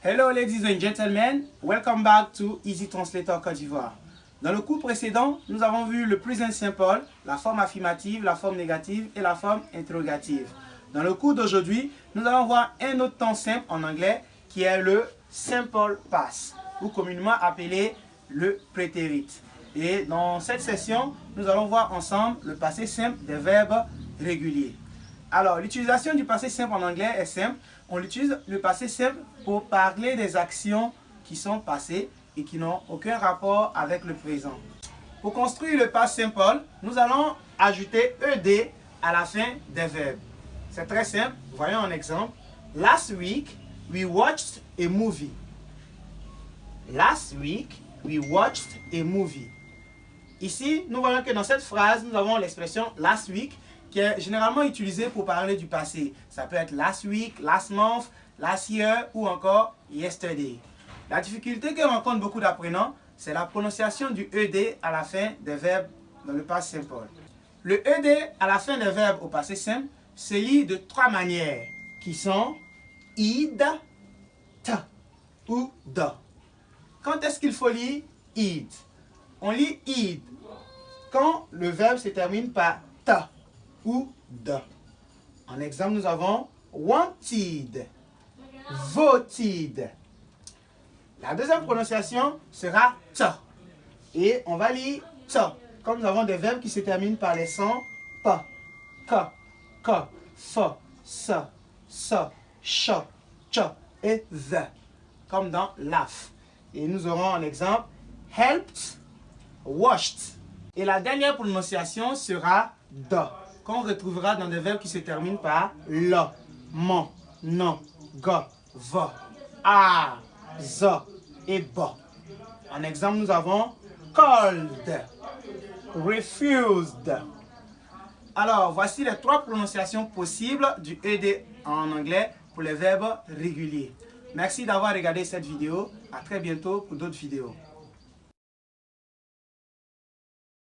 Hello ladies and gentlemen, welcome back to Easy Translator Côte d'Ivoire. Dans le cours précédent, nous avons vu le present simple, la forme affirmative, la forme négative et la forme interrogative. Dans le cours d'aujourd'hui, nous allons voir un autre temps simple en anglais qui est le simple past, ou communément appelé le prétérit. Et dans cette session, nous allons voir ensemble le passé simple des verbes réguliers. Alors, l'utilisation du passé simple en anglais est simple. On utilise le passé simple pour parler des actions qui sont passées et qui n'ont aucun rapport avec le présent. Pour construire le passé simple, nous allons ajouter ED à la fin des verbes. C'est très simple. Voyons un exemple. Last week, we watched a movie. Last week, we watched a movie. Ici, nous voyons que dans cette phrase, nous avons l'expression last week qui est généralement utilisée pour parler du passé. Ça peut être last week, last month, last year ou encore yesterday. La difficulté que rencontrent beaucoup d'apprenants, c'est la prononciation du ED à la fin des verbes dans le passé simple. Le ED à la fin des verbes au passé simple se lit de trois manières qui sont id, t ou d. Quand est-ce qu'il faut lire id? On lit id quand le verbe se termine par t ou d. En exemple, nous avons wanted, voted. La deuxième prononciation sera t. Et on va lire t. Comme nous avons des verbes qui se terminent par les sons p, k, k, f, s, ch, ch et the. Comme dans laugh. Et nous aurons un exemple helped, washed. Et la dernière prononciation sera d, qu'on retrouvera dans des verbes qui se terminent par l, mon, non, go, va, a, z et ba. En exemple, nous avons called, refused. Alors, voici les trois prononciations possibles du ED en anglais pour les verbes réguliers. Merci d'avoir regardé cette vidéo. À très bientôt pour d'autres vidéos.